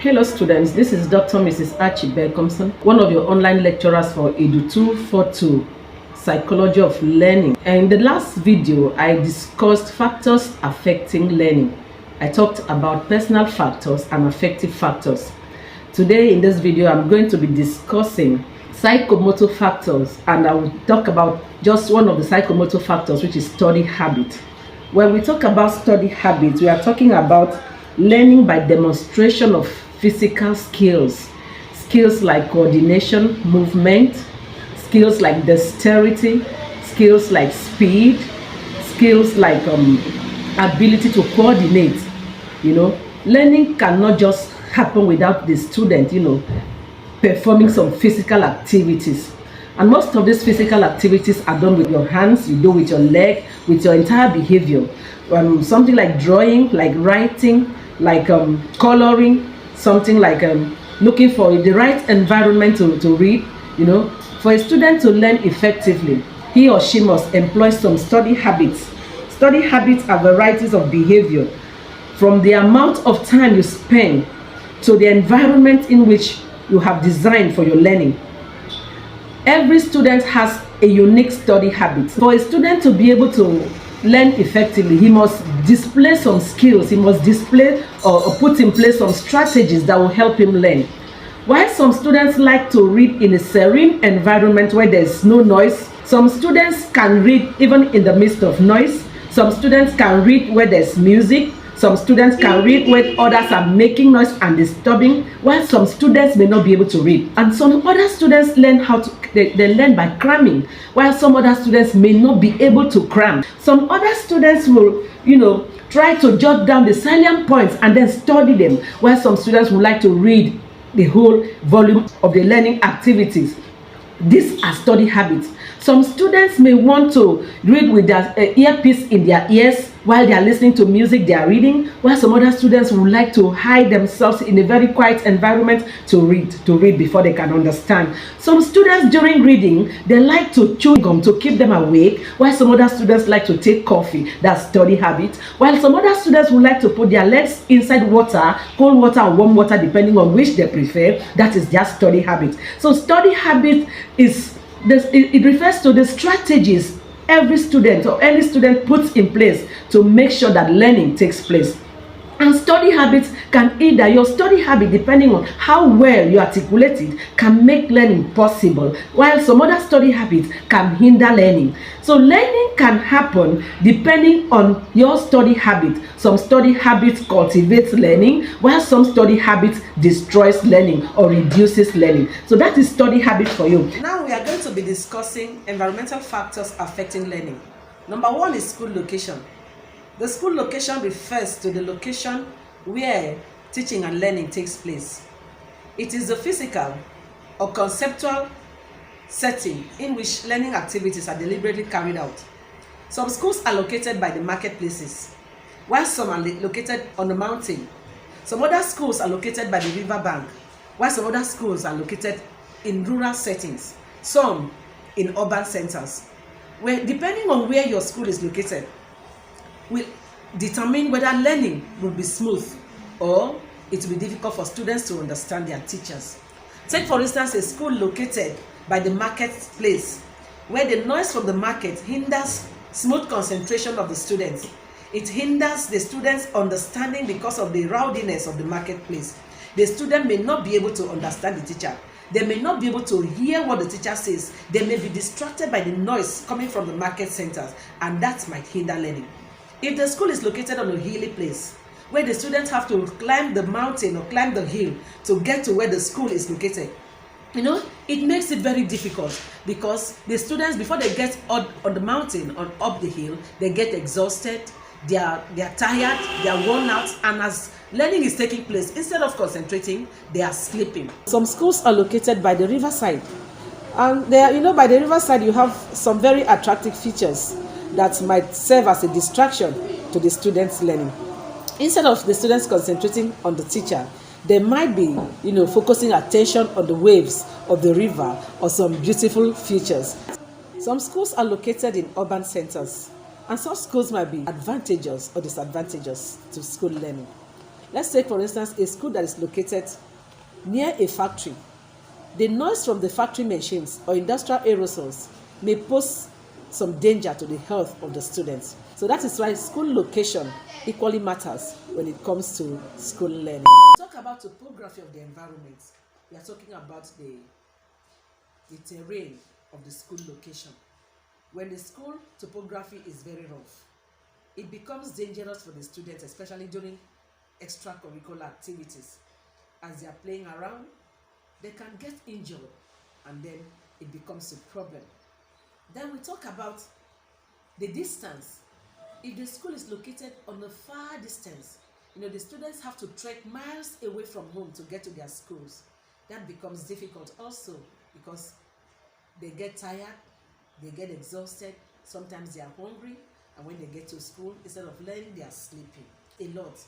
Hello students, this is Dr. Mrs. Archie Becomson, one of your online lecturers for EDU 242, Psychology of Learning. And in the last video, I discussed factors affecting learning. I talked about personal factors and affective factors. Today in this video, I'm going to be discussing psychomotor factors, and I will talk about just one of the psychomotor factors, which is study habit. When we talk about study habits, we are talking about learning by demonstration of physical skills like coordination, movement, skills like dexterity, skills like speed, skills like ability to coordinate. Learning cannot just happen without the student performing some physical activities. And most of these physical activities are done with your hands, you do with your leg, with your entire behavior. Something like drawing, like writing, like coloring, something like looking for the right environment to read. For a student to learn effectively, he or she must employ some study habits. Study habits are varieties of behavior, from the amount of time you spend to the environment in which you have designed for your learning. Every student has a unique study habit. For a student to be able to learn effectively, he must display some skills. He must display or put in place some strategies that will help him learn. While some students like to read in a serene environment where there's no noise, some students can read even in the midst of noise. Some students can read where there's music. Some students can read when others are making noise and disturbing, while some students may not be able to read. And some other students learn they learn by cramming, while some other students may not be able to cram. Some other students will, try to jot down the salient points and then study them, while some students would like to read the whole volume of the learning activities. These are study habits. Some students may want to read with their earpiece in their ears while they are listening to music they are reading, while some other students would like to hide themselves in a very quiet environment to read before they can understand. Some students during reading, they like to chew gum to keep them awake, while some other students like to take coffee. That's study habit. While some other students would like to put their legs inside water, cold water or warm water, depending on which they prefer. That is their study habit. So study habit it refers to the strategies every student or any student puts in place to make sure that learning takes place. And study habits can either, your study habit, depending on how well you articulate it, can make learning possible, while some other study habits can hinder learning. So learning can happen depending on your study habit. Some study habits cultivate learning, while some study habits destroys learning or reduces learning. So that is study habit for you. Now we are going to be discussing environmental factors affecting learning. Number one is school location. The school location refers to the location where teaching and learning takes place. It is the physical or conceptual setting in which learning activities are deliberately carried out. Some schools are located by the marketplaces, while some are located on the mountain. Some other schools are located by the river bank, while some other schools are located in rural settings, some in urban centers. Where, depending on where your school is located, will determine whether learning will be smooth or it will be difficult for students to understand their teachers. Take for instance a school located by the marketplace, where the noise from the market hinders smooth concentration of the students. It hinders the students' understanding because of the rowdiness of the marketplace. The student may not be able to understand the teacher. They may not be able to hear what the teacher says. They may be distracted by the noise coming from the market centers, and that might hinder learning. If the school is located on a hilly place, where the students have to climb the mountain or climb the hill to get to where the school is located, it makes it very difficult, because the students, before they get on the mountain or up the hill, they get exhausted, they are tired, they are worn out, and as learning is taking place, instead of concentrating, they are sleeping. Some schools are located by the riverside, and by the riverside you have some very attractive features that might serve as a distraction to the students' learning. Instead of the students concentrating on the teacher, they might be, focusing attention on the waves of the river or some beautiful features. Some schools are located in urban centers, and such schools might be advantageous or disadvantageous to school learning. Let's say, for instance, a school that is located near a factory. The noise from the factory machines or industrial aerosols may pose some danger to the health of the students. So that is why school location equally matters when it comes to school learning. Talk about topography of the environment. We are talking about the terrain of the school location. When the school topography is very rough, it becomes dangerous for the students, especially during extracurricular activities. As they are playing around, they can get injured, and then it becomes a problem. Then we talk about the distance. If the school is located on a far distance, the students have to trek miles away from home to get to their schools. That becomes difficult also because they get tired, they get exhausted, sometimes they are hungry, and when they get to school, instead of learning, they are sleeping a lot.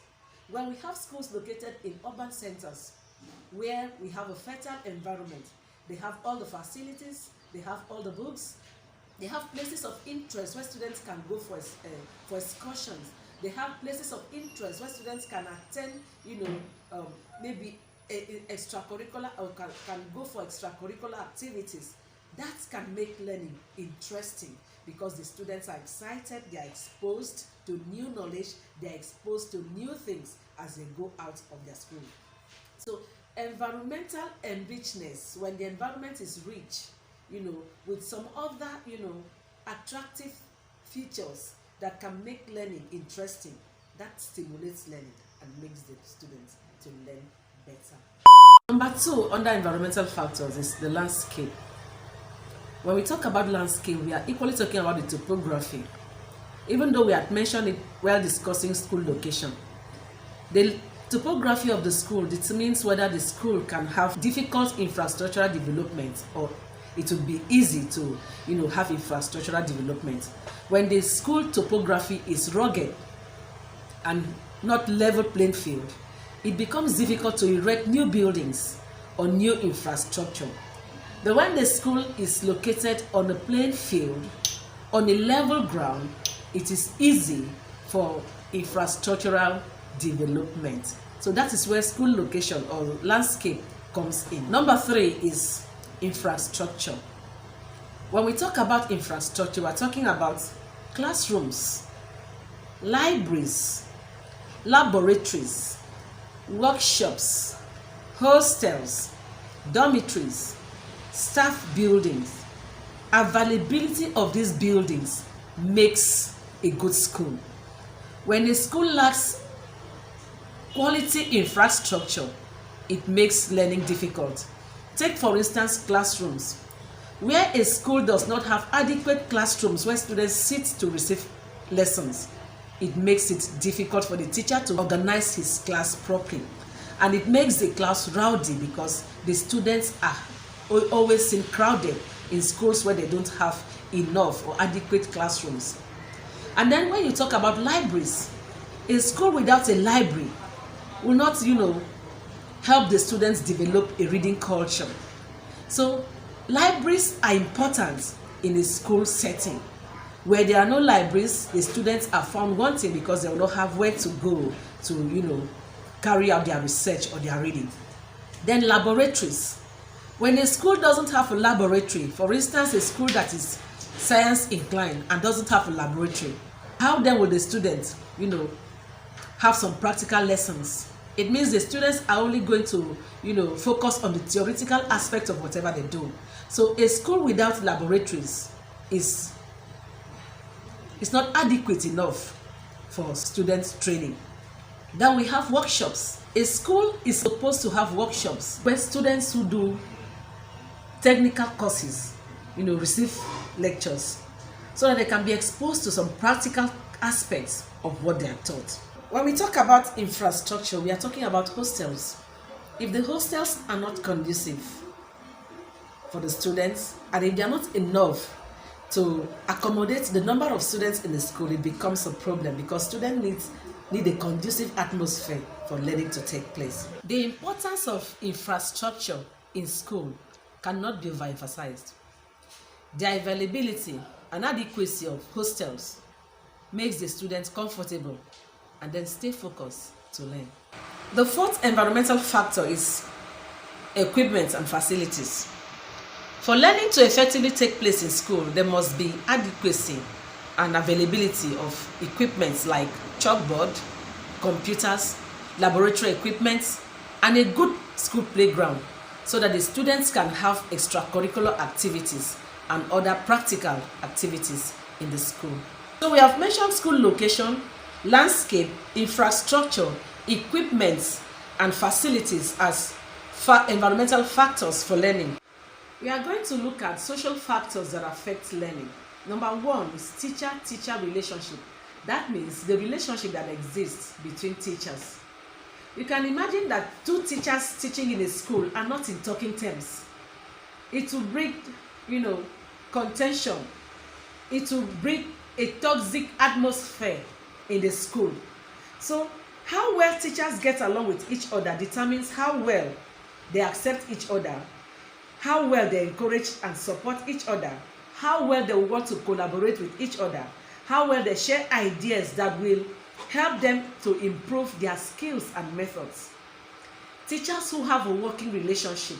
When we have schools located in urban centers where we have a fertile environment, they have all the facilities, they have all the books, they have places of interest where students can go for excursions, they have places of interest where students can attend, maybe extracurricular, or can go for extracurricular activities. That can make learning interesting because the students are excited, they are exposed to new knowledge, they are exposed to new things as they go out of their school. So environmental enrichment, when the environment is rich, with some other, attractive features that can make learning interesting, that stimulates learning and makes the students to learn better. Number 2 under environmental factors is the landscape. When we talk about landscape, we are equally talking about the topography. Even though we had mentioned it while discussing school location, the topography of the school determines whether the school can have difficult infrastructural development or it would be easy to have infrastructural development. When the school topography is rugged and not level playing field, it becomes difficult to erect new buildings or new infrastructure. But when the school is located on a plain field, on a level ground, it is easy for infrastructural development. So that is where school location or landscape comes in. Number 3 is infrastructure. When we talk about infrastructure, we're talking about classrooms, libraries, laboratories, workshops, hostels, dormitories, staff buildings. Availability of these buildings makes a good school. When a school lacks quality infrastructure, it makes learning difficult. Take for instance classrooms. Where a school does not have adequate classrooms where students sit to receive lessons, it makes it difficult for the teacher to organize his class properly, and it makes the class rowdy because the students are always seen crowded in schools where they don't have enough or adequate classrooms. And then when you talk about libraries, a school without a library will not, help the students develop a reading culture. So libraries are important in a school setting. Where there are no libraries, the students are found wanting because they will not have where to go to, carry out their research or their reading. Then laboratories. When a school doesn't have a laboratory, for instance, a school that is science inclined and doesn't have a laboratory, how then will the students, have some practical lessons? It means the students are only going to, focus on the theoretical aspect of whatever they do. So a school without laboratories is not adequate enough for students training. Then we have workshops. A school is supposed to have workshops where students who do technical courses, receive lectures so that they can be exposed to some practical aspects of what they are taught. When we talk about infrastructure, we are talking about hostels. If the hostels are not conducive for the students, and if they are not enough to accommodate the number of students in the school, it becomes a problem because students need a conducive atmosphere for learning to take place. The importance of infrastructure in school cannot be overemphasized. The availability and adequacy of hostels makes the students comfortable and then stay focused to learn. The fourth environmental factor is equipment and facilities. For learning to effectively take place in school, there must be adequacy and availability of equipment like chalkboard, computers, laboratory equipment, and a good school playground so that the students can have extracurricular activities and other practical activities in the school. So we have mentioned school location, landscape, infrastructure, equipment, and facilities as environmental factors for learning. We are going to look at social factors that affect learning. Number one is teacher-teacher relationship. That means the relationship that exists between teachers. You can imagine that two teachers teaching in a school are not in talking terms. It will bring, contention. It will bring a toxic atmosphere in the school. So how well teachers get along with each other determines how well they accept each other, how well they encourage and support each other, how well they want to collaborate with each other, how well they share ideas that will help them to improve their skills and methods. Teachers who have a working relationship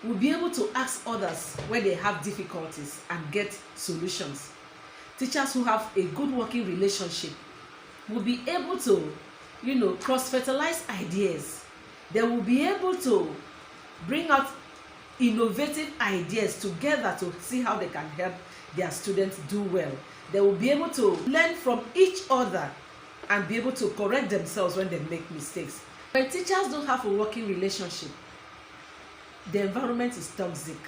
will be able to ask others where they have difficulties and get solutions. Teachers who have a good working relationship will be able to, cross-fertilize ideas. They will be able to bring out innovative ideas together to see how they can help their students do well. They will be able to learn from each other and be able to correct themselves when they make mistakes. When teachers don't have a working relationship, the environment is toxic.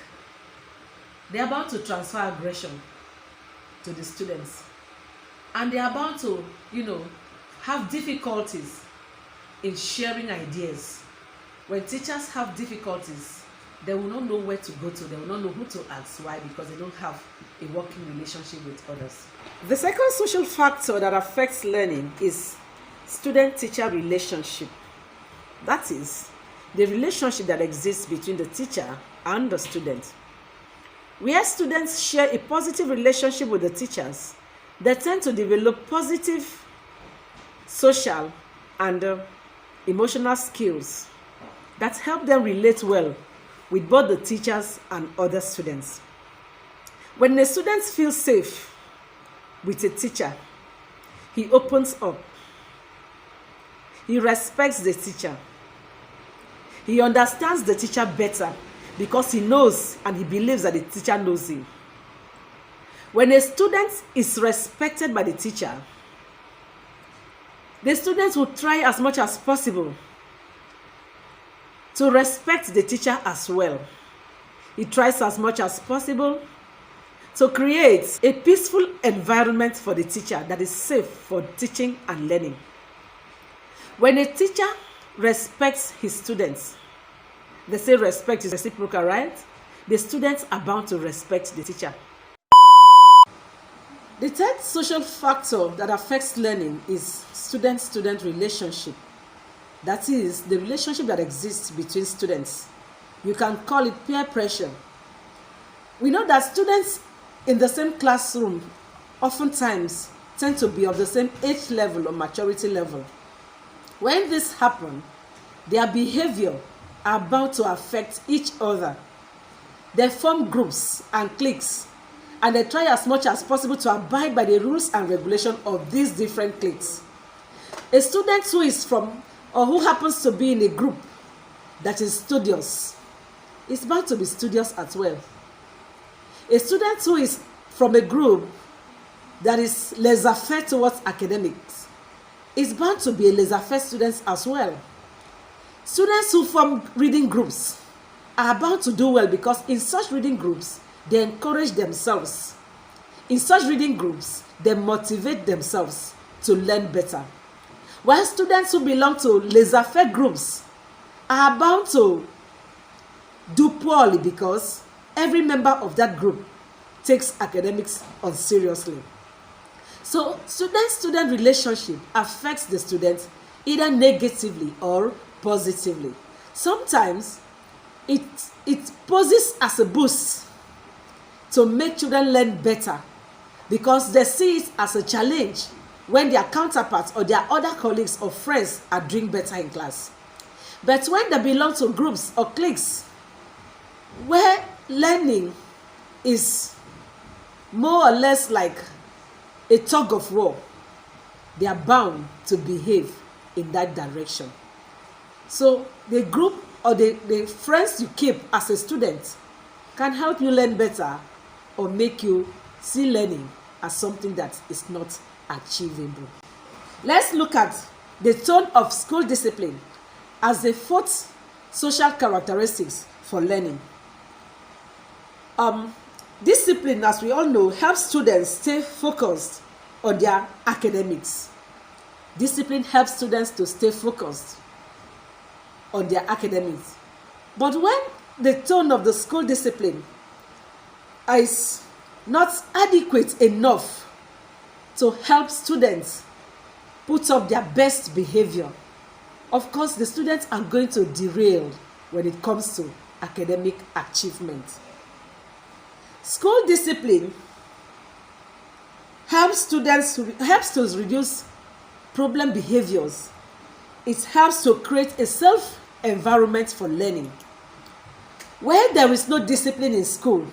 They are bound to transfer aggression to the students. And they are bound to, have difficulties in sharing ideas. When teachers have difficulties, they will not know where to go to. They will not know who to ask. Why? Because they don't have a working relationship with others. The second social factor that affects learning is student-teacher relationship. That is, the relationship that exists between the teacher and the student. Where students share a positive relationship with the teachers, they tend to develop positive social and emotional skills that help them relate well with both the teachers and other students. When a student feels safe with a teacher, he opens up. He respects the teacher. He understands the teacher better because he knows and he believes that the teacher knows him. When a student is respected by the teacher, the students will try as much as possible to respect the teacher as well. He tries as much as possible to create a peaceful environment for the teacher that is safe for teaching and learning. When a teacher respects his students, they say respect is reciprocal, right? The students are bound to respect the teacher. The third social factor that affects learning is student-student relationship. That is, the relationship that exists between students. You can call it peer pressure. We know that students in the same classroom oftentimes tend to be of the same age level or maturity level. When this happens, their behavior are bound to affect each other. They form groups and cliques, and they try as much as possible to abide by the rules and regulations of these different cliques. A student who is from or who happens to be in a group that is studious is bound to be studious as well. A student who is from a group that is laissez-faire towards academics is bound to be a laissez-faire student as well. Students who form reading groups are bound to do well because in such reading groups, they encourage themselves. In such reading groups, they motivate themselves to learn better. While students who belong to laissez-faire groups are bound to do poorly because every member of that group takes academics unseriously. So student-student relationship affects the students either negatively or positively. Sometimes it poses as a boost to make children learn better because they see it as a challenge when their counterparts or their other colleagues or friends are doing better in class. But when they belong to groups or cliques where learning is more or less like a tug of war, they are bound to behave in that direction. So the group or the friends you keep as a student can help you learn better or make you see learning as something that is not achievable. Let's look at the tone of school discipline as the fourth social characteristics for learning. Discipline, as we all know, helps students stay focused on their academics. Discipline helps students to stay focused on their academics. But when the tone of the school discipline is not adequate enough to help students put up their best behavior, of course, the students are going to derail when it comes to academic achievement. School discipline helps to reduce problem behaviors. It helps to create a safe environment for learning. Where there is no discipline in school,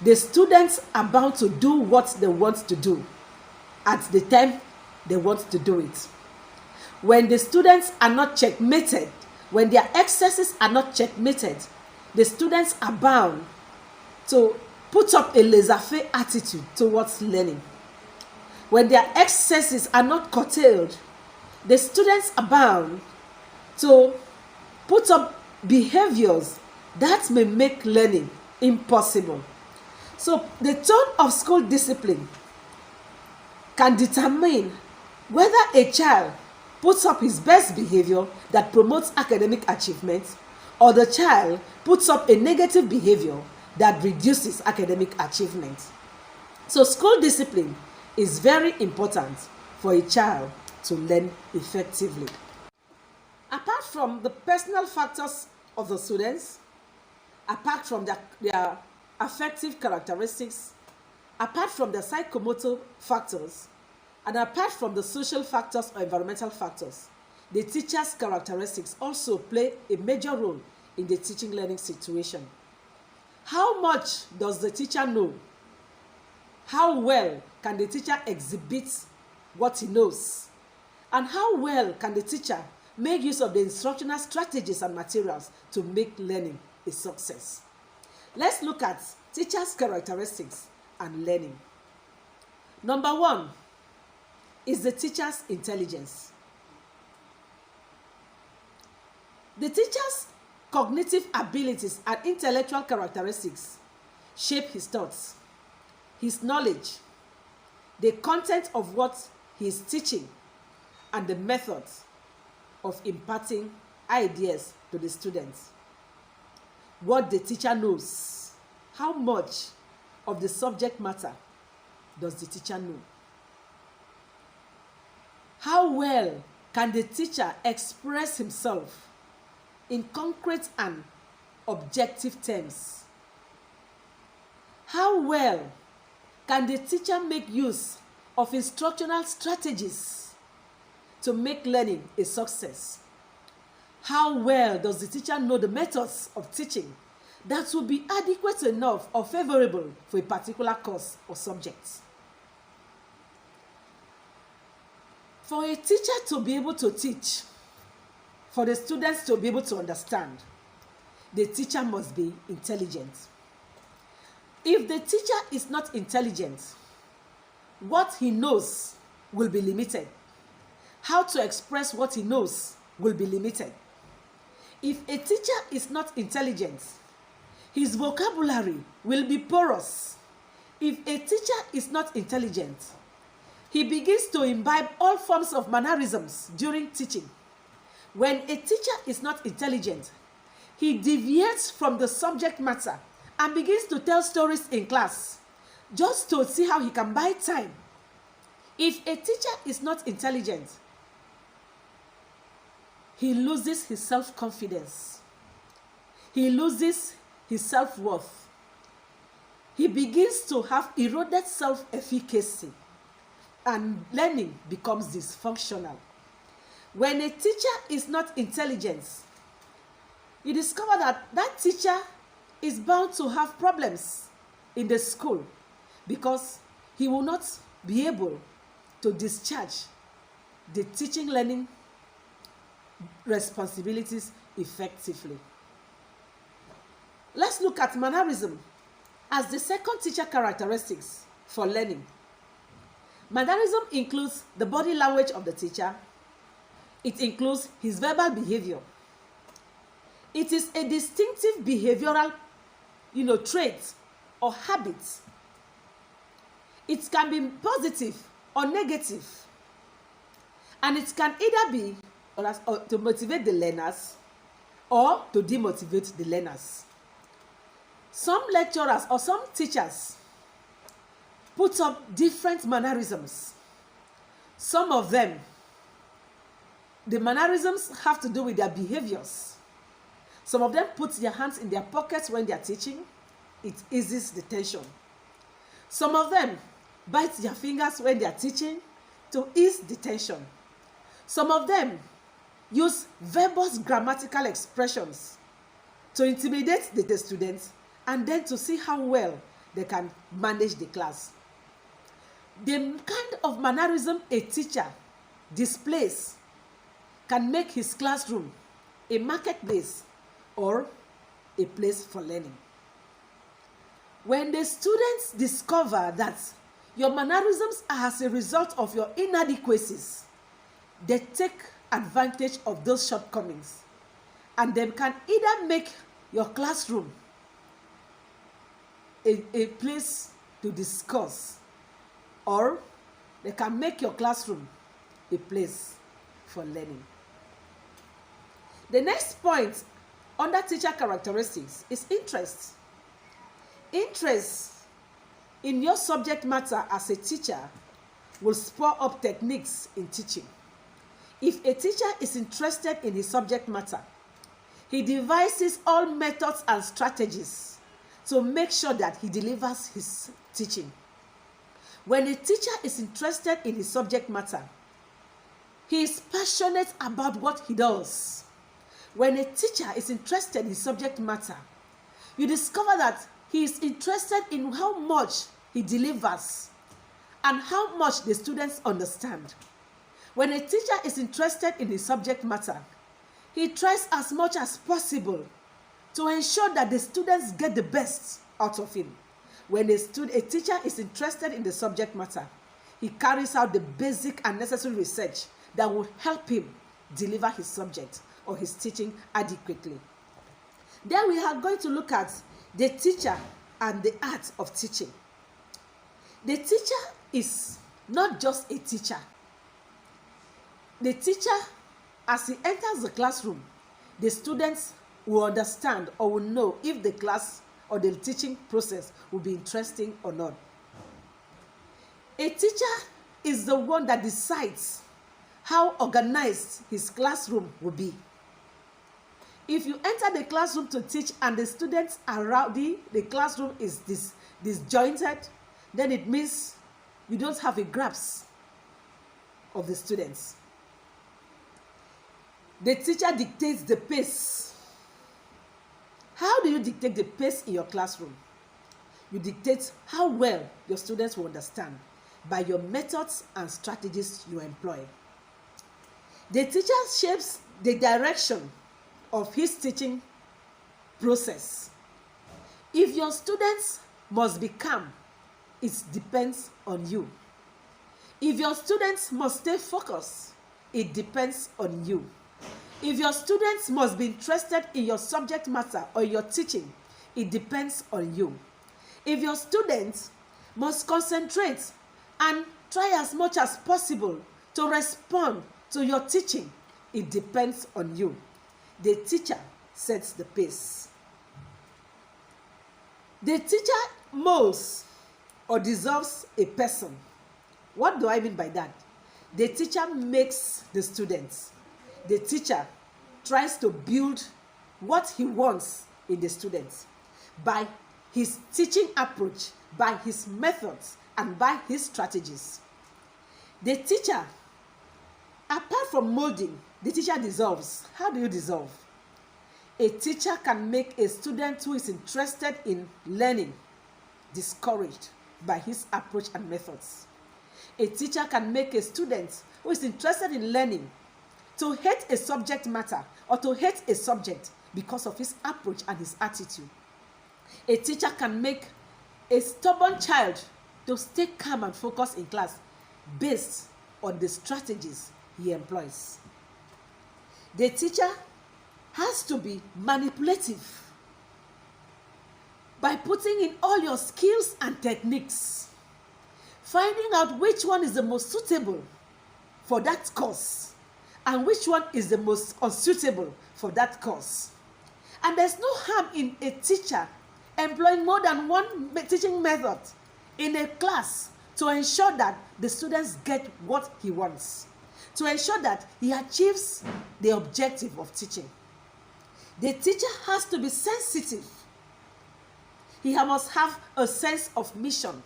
the students are bound to do what they want to do at the time they want to do it. When the students are not checkmated, when their excesses are not checkmated, the students are bound to put up a laissez-faire attitude towards learning. When their excesses are not curtailed, the students are bound to put up behaviors that may make learning impossible. So the tone of school discipline can determine whether a child puts up his best behavior that promotes academic achievement, or the child puts up a negative behavior that reduces academic achievement. So school discipline is very important for a child to learn effectively. Apart from the personal factors of the students, apart from their affective characteristics, apart from the psychomotor factors, and apart from the social factors or environmental factors, the teacher's characteristics also play a major role in the teaching learning situation. How much does the teacher know? How well can the teacher exhibit what he knows? And how well can the teacher make use of the instructional strategies and materials to make learning a success? Let's look at teachers' characteristics and learning. Number one is the teacher's intelligence. The teacher's cognitive abilities and intellectual characteristics shape his thoughts, his knowledge, the content of what he is teaching, and the methods of imparting ideas to the students. What the teacher knows, how much of the subject matter does the teacher know? How well can the teacher express himself in concrete and objective terms? How well can the teacher make use of instructional strategies to make learning a success? How well does the teacher know the methods of teaching that will be adequate enough or favorable for a particular course or subject? For a teacher to be able to teach, for the students to be able to understand, the teacher must be intelligent. If the teacher is not intelligent, what he knows will be limited. How to express what he knows will be limited. If a teacher is not intelligent, his vocabulary will be porous. If a teacher is not intelligent, he begins to imbibe all forms of mannerisms during teaching. When a teacher is not intelligent, he deviates from the subject matter and begins to tell stories in class just to see how he can buy time. If a teacher is not intelligent, he loses his self-confidence. He loses his self-worth. He begins to have eroded self-efficacy. and learning becomes dysfunctional. When a teacher is not intelligent, you discover that that teacher is bound to have problems in the school because he will not be able to discharge the teaching learning responsibilities effectively. Let's look at mannerism as the second teacher characteristics for learning. Mannerism includes the body language of the teacher. It includes his verbal behavior. It is a distinctive behavioral, trait or habit. It can be positive or negative, and it can either be or to motivate the learners or to demotivate the learners. Some lecturers or some teachers put up different mannerisms. Some of them, the mannerisms have to do with their behaviors. Some of them put their hands in their pockets when they are teaching. It eases the tension. Some of them bite their fingers when they are teaching to ease the tension. Some of them use verbose grammatical expressions to intimidate the students and then to see how well they can manage the class. The kind of mannerism a teacher displays can make his classroom a marketplace or a place for learning. When the students discover that your mannerisms are as a result of your inadequacies, they take advantage of those shortcomings, and they can either make your classroom a place to discuss, or they can make your classroom a place for learning. The next point under teacher characteristics is interest. Interest in your subject matter as a teacher will spur up techniques in teaching. If a teacher is interested in his subject matter, he devises all methods and strategies to make sure that he delivers his teaching. When a teacher is interested in his subject matter, he is passionate about what he does. When a teacher is interested in his subject matter, you discover that he is interested in how much he delivers and how much the students understand. When a teacher is interested in his subject matter, he tries as much as possible to ensure that the students get the best out of him. When a teacher is interested in the subject matter, he carries out the basic and necessary research that will help him deliver his subject or his teaching adequately. Then we are going to look at the teacher and the art of teaching. The teacher is not just a teacher. The teacher, as he enters the classroom, the students will understand or will know if the class or the teaching process will be interesting or not. A teacher is the one that decides how organized his classroom will be. If you enter the classroom to teach and the students are rowdy, the classroom is disjointed, then it means you don't have a grasp of the students. The teacher dictates the pace. How do you dictate the pace in your classroom? You dictate how well your students will understand by your methods and strategies you employ. The teacher shapes the direction of his teaching process. If your students must be calm, it depends on you. If your students must stay focused, it depends on you. If your students must be interested in your subject matter or your teaching, it depends on you. If your students must concentrate and try as much as possible to respond to your teaching, it depends on you. The teacher sets the pace. The teacher molds or dissolves a person. What do I mean by that? The teacher makes the students. The teacher tries to build what he wants in the students by his teaching approach, by his methods, and by his strategies. The teacher, apart from molding, the teacher dissolves. How do you dissolve? A teacher can make a student who is interested in learning discouraged by his approach and methods. A teacher can make a student who is interested in learning to hate a subject matter or to hate a subject because of his approach and his attitude. A teacher can make a stubborn child to stay calm and focused in class based on the strategies he employs. The teacher has to be manipulative by putting in all your skills and techniques, finding out which one is the most suitable for that course and which one is the most unsuitable for that course. And there's no harm in a teacher employing more than one teaching method in a class to ensure that the students get what he wants, to ensure that he achieves the objective of teaching. The teacher has to be sensitive. He must have a sense of mission.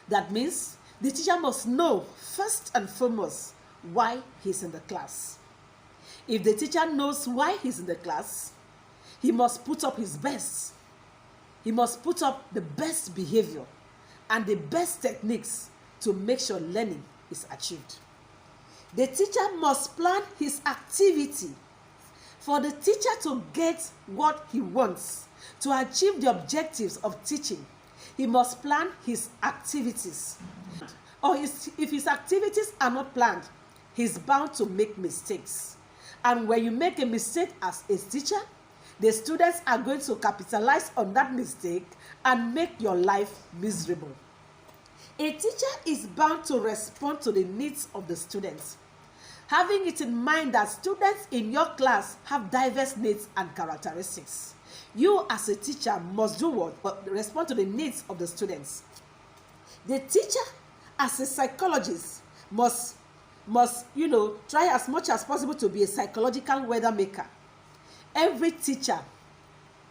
That means the teacher must know first and foremost why he's in the class. If the teacher knows why he's in the class, he must put up his best. He must put up the best behavior and the best techniques to make sure learning is achieved. The teacher must plan his activity for the teacher to get what he wants, to achieve the objectives of teaching. He must plan his activities. Or if his activities are not planned, he's bound to make mistakes. And when you make a mistake as a teacher, the students are going to capitalize on that mistake and make your life miserable. A teacher is bound to respond to the needs of the students, having it in mind that students in your class have diverse needs and characteristics. You as a teacher must do what? Respond to the needs of the students. The teacher as a psychologist must try as much as possible to be a psychological weather maker. Every teacher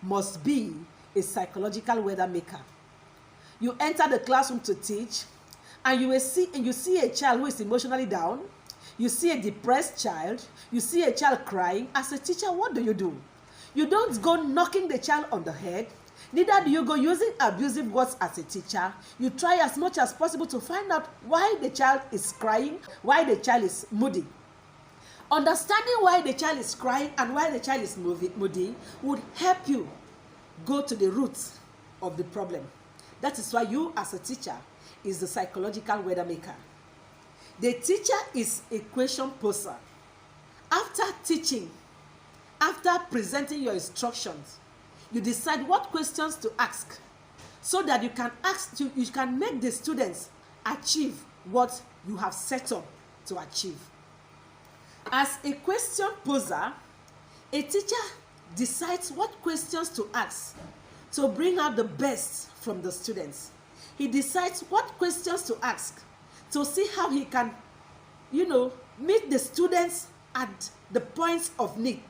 must be a psychological weather maker. You enter the classroom to teach, and you see a child who is emotionally down. You see a depressed child. You see a child crying. As a teacher, what do? You don't go knocking the child on the head. Neither do you go using abusive words as a teacher. You try as much as possible to find out why the child is crying, why the child is moody. Understanding why the child is crying and why the child is moody would help you go to the root of the problem. That is why you as a teacher is the psychological weather maker. The teacher is a question poser. After teaching, after presenting your instructions, you decide what questions to ask so that you can make the students achieve what you have set up to achieve. As a question poser, a teacher decides what questions to ask to bring out the best from the students. He decides what questions to ask to see how he can, meet the students at the points of need.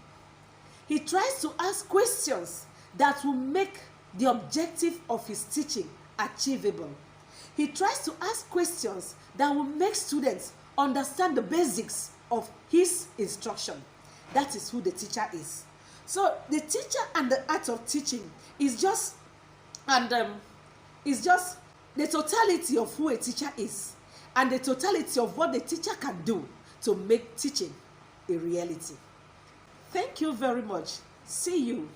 He tries to ask questions that will make the objective of his teaching achievable. He tries to ask questions that will make students understand the basics of his instruction. That is who the teacher is. So the teacher and the art of teaching is just the totality of who a teacher is and the totality of what the teacher can do to make teaching a reality. Thank you very much. See you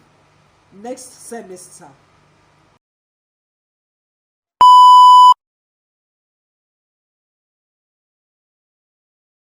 next semester.